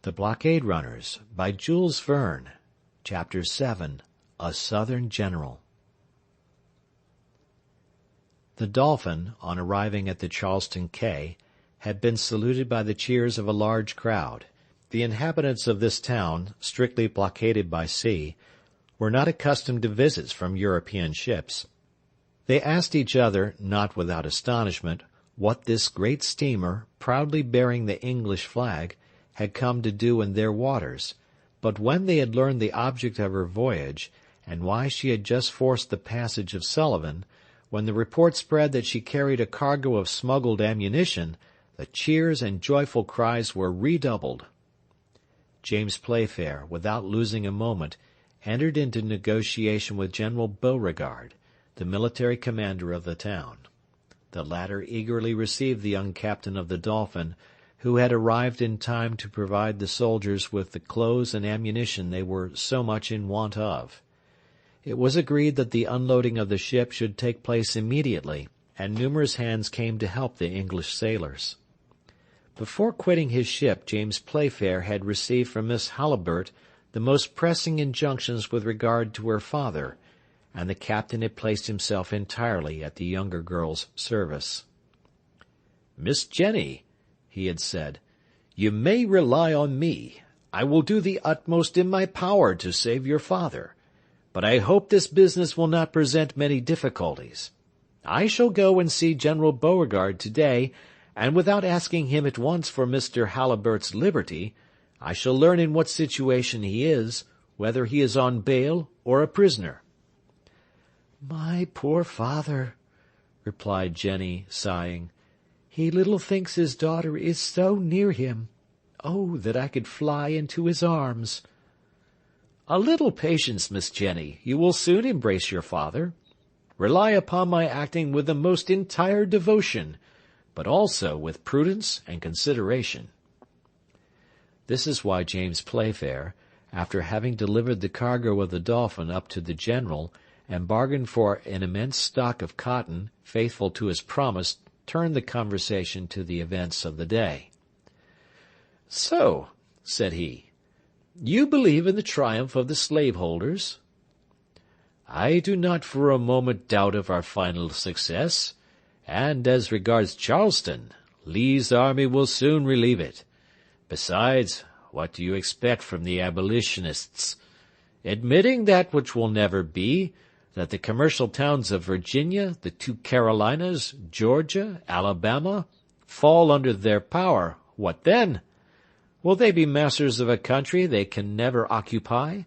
The Blockade Runners, by Jules Verne. Chapter 7. A Southern General. The Dolphin, on arriving at the Charleston quay, had been saluted by the cheers of a large crowd. The inhabitants of this town, strictly blockaded by sea, were not accustomed to visits from European ships. They asked each other, not without astonishment, what this great steamer, proudly bearing the English flag, had come to do in their waters, but when they had learned the object of her voyage, and why she had just forced the passage of Sullivan, when the report spread that she carried a cargo of smuggled ammunition, the cheers and joyful cries were redoubled. James Playfair, without losing a moment, entered into negotiation with General Beauregard, the military commander of the town. The latter eagerly received the young captain of the Dolphin, who had arrived in time to provide the soldiers with the clothes and ammunition they were so much in want of. It was agreed that the unloading of the ship should take place immediately, and numerous hands came to help the English sailors. Before quitting his ship, James Playfair had received from Miss Halliburtt the most pressing injunctions with regard to her father, and the captain had placed himself entirely at the younger girl's service. "Miss Jenny," he had said, "you may rely on me. I will do the utmost in my power to save your father, but I hope this business will not present many difficulties. I shall go and see General Beauregard today, and without asking him at once for Mr. Halliburtt's liberty, I shall learn in what situation he is, whether he is on bail or a prisoner." "My poor father," replied Jenny, sighing. "He little thinks his daughter is so near him. Oh, that I could fly into his arms!" "A little patience, Miss Jenny. You will soon embrace your father. Rely upon my acting with the most entire devotion, but also with prudence and consideration." This is why James Playfair, after having delivered the cargo of the Dolphin up to the general, and bargained for an immense stock of cotton, faithful to his promise, turned the conversation to the events of the day. "So," said he, "you believe in the triumph of the slaveholders?" "I do not for a moment doubt of our final success, and as regards Charleston, Lee's army will soon relieve it. Besides, what do you expect from the abolitionists? Admitting that which will never be, that the commercial towns of Virginia, the two Carolinas, Georgia, Alabama, fall under their power, what then? Will they be masters of a country they can never occupy?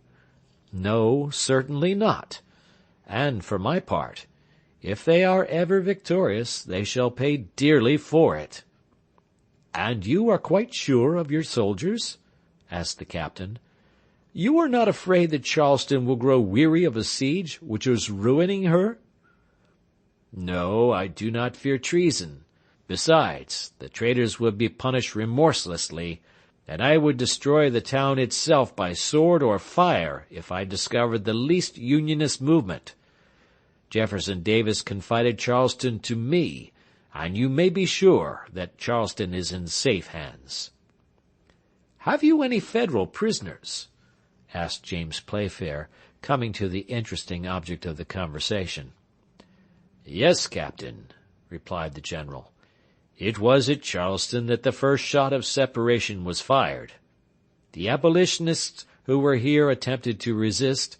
No, certainly not. And for my part, if they are ever victorious, they shall pay dearly for it." "And you are quite sure of your soldiers?" asked the captain. "You are not afraid that Charleston will grow weary of a siege which is ruining her?" "No, I do not fear treason. Besides, the traitors would be punished remorselessly, and I would destroy the town itself by sword or fire if I discovered the least Unionist movement. Jefferson Davis confided Charleston to me, and you may be sure that Charleston is in safe hands." "Have you any Federal prisoners?" asked James Playfair, coming to the interesting object of the conversation. "Yes, Captain," replied the general. "It was at Charleston that the first shot of separation was fired. The abolitionists who were here attempted to resist,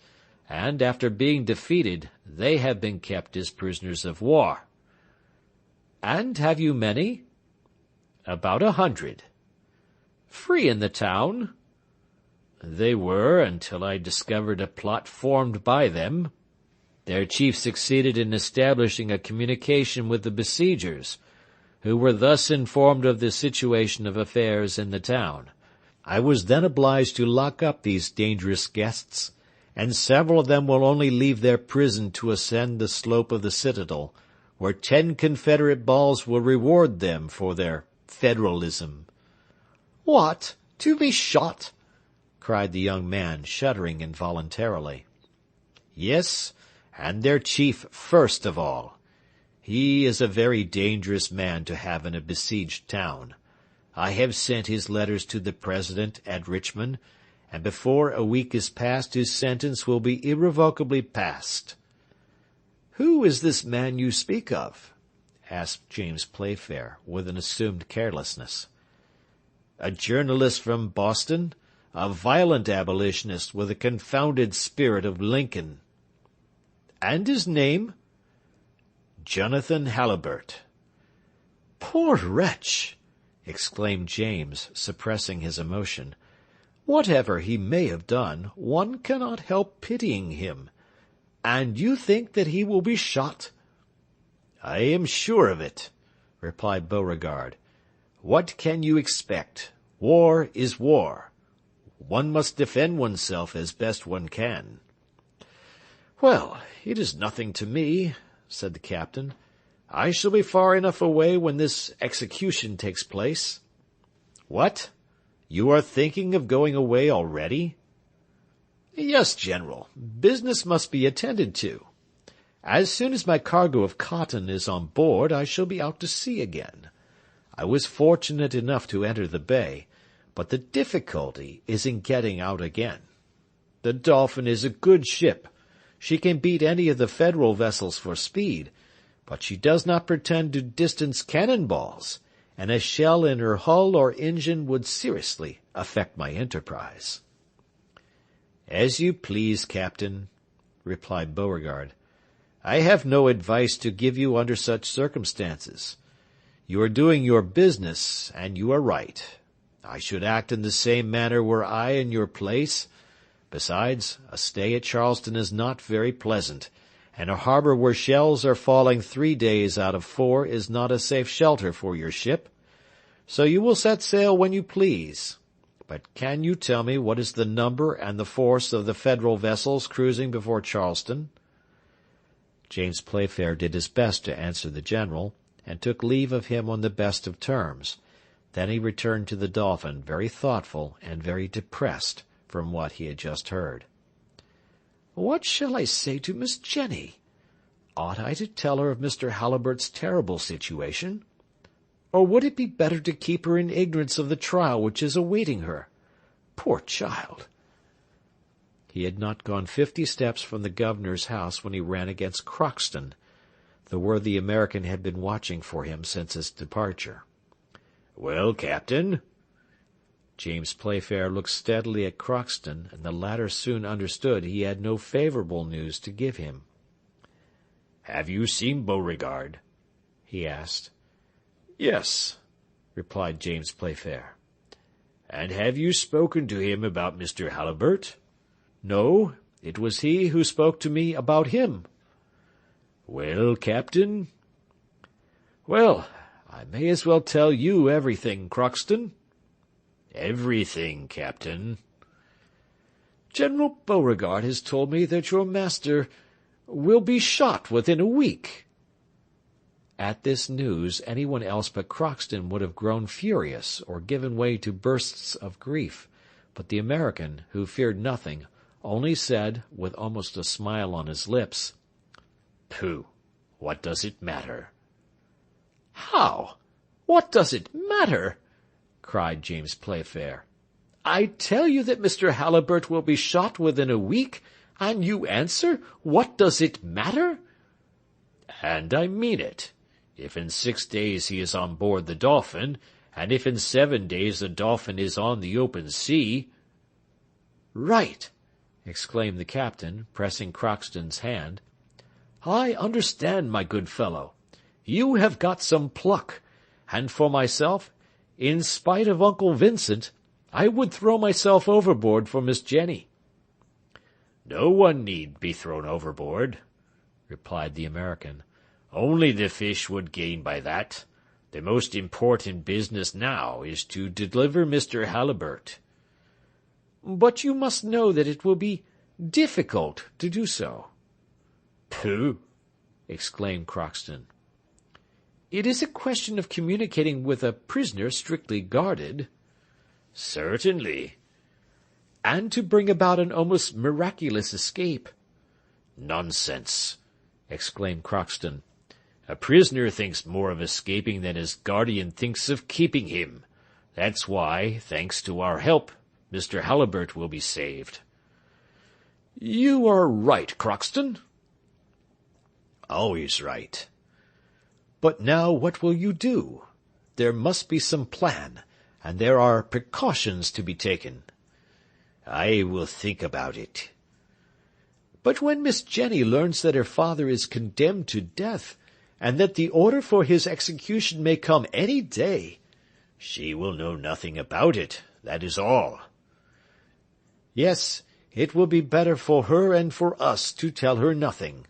and after being defeated, they have been kept as prisoners of war." "And have you many?" "About 100. "Free in the town?" "They were, until I discovered a plot formed by them. Their chief succeeded in establishing a communication with the besiegers, who were thus informed of the situation of affairs in the town. I was then obliged to lock up these dangerous guests, and several of them will only leave their prison to ascend the slope of the citadel, where 10 Confederate balls will reward them for their Federalism." "What, to be shot?" cried the young man, shuddering involuntarily. "Yes, and their chief first of all. He is a very dangerous man to have in a besieged town. I have sent his letters to the President at Richmond, and before a week is past his sentence will be irrevocably passed." "Who is this man you speak of?" asked James Playfair, with an assumed carelessness. "A journalist from Boston, a violent abolitionist with a confounded spirit of Lincoln." "And his name?" "Jonathan Halliburtt." "Poor wretch!" exclaimed James, suppressing his emotion. "Whatever he may have done, one cannot help pitying him. And you think that he will be shot?" "I am sure of it," replied Beauregard. "What can you expect? War is war. One must defend oneself as best one can." "Well, it is nothing to me," said the captain. "I shall be far enough away when this execution takes place." "What? You are thinking of going away already?" "Yes, General. Business must be attended to. As soon as my cargo of cotton is on board, I shall be out to sea again. I was fortunate enough to enter the bay, but the difficulty is in getting out again. The Dolphin is a good ship. She can beat any of the Federal vessels for speed, but she does not pretend to distance cannon balls, and a shell in her hull or engine would seriously affect my enterprise." "As you please, Captain," replied Beauregard. "I have no advice to give you under such circumstances. You are doing your business, and you are right. I should act in the same manner were I in your place. Besides, a stay at Charleston is not very pleasant, and a harbor where shells are falling 3 days out of 4 is not a safe shelter for your ship. So you will set sail when you please. But can you tell me what is the number and the force of the Federal vessels cruising before Charleston?" James Playfair did his best to answer the general, and took leave of him on the best of terms. Then he returned to the Dolphin, very thoughtful and very depressed from what he had just heard. "What shall I say to Miss Jenny? Ought I to tell her of Mr. Halliburtt's terrible situation? Or would it be better to keep her in ignorance of the trial which is awaiting her? Poor child!" He had not gone 50 steps from the governor's house when he ran against Crockston. The worthy American had been watching for him since his departure. "Well, Captain?" James Playfair looked steadily at Crockston, and the latter soon understood he had no favorable news to give him. "Have you seen Beauregard?" he asked. "Yes," replied James Playfair. "And have you spoken to him about Mr. Halliburtt?" "No, it was he who spoke to me about him." "Well, Captain?" "Well, I may as well tell you everything, Crockston." "Everything, Captain." "General Beauregard has told me that your master will be shot within a week." At this news, anyone else but Crockston would have grown furious or given way to bursts of grief, but the American, who feared nothing, only said, with almost a smile on his lips, "Pooh! What does it matter?" "How? What does it matter?" cried James Playfair. "I tell you that Mr. Halliburtt will be shot within a week, and you answer, 'What does it matter?'" "And I mean it. If in 6 days he is on board the Dolphin, and if in 7 days the Dolphin is on the open sea—" "Right!" exclaimed the captain, pressing Crockston's hand. "I understand, my good fellow. You have got some pluck, and for myself, in spite of Uncle Vincent, I would throw myself overboard for Miss Jenny." "No one need be thrown overboard," replied the American. "Only the fish would gain by that. The most important business now is to deliver Mr. Halliburtt." "But you must know that it will be difficult to do so." "Pooh!" exclaimed Crockston. "It is a question of communicating with a prisoner strictly guarded." "Certainly." "And to bring about an almost miraculous escape." "Nonsense!" exclaimed Crockston. "A prisoner thinks more of escaping than his guardian thinks of keeping him. That's why, thanks to our help, Mr. Halliburtt will be saved." "You are right, Crockston." "Always right. But now what will you do? There must be some plan, and there are precautions to be taken." "I will think about it." "But when Miss Jenny learns that her father is condemned to death, and that the order for his execution may come any day—" "She will know nothing about it, that is all." "Yes, it will be better for her and for us to tell her nothing."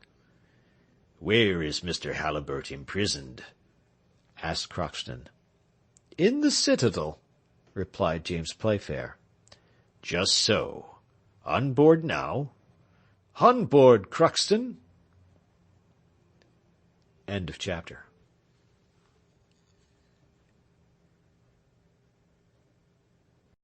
"Where is Mr. Halliburtt imprisoned?" asked Crockston. "In the citadel," replied James Playfair. "Just so. On board now?" "On board, Crockston." End of chapter.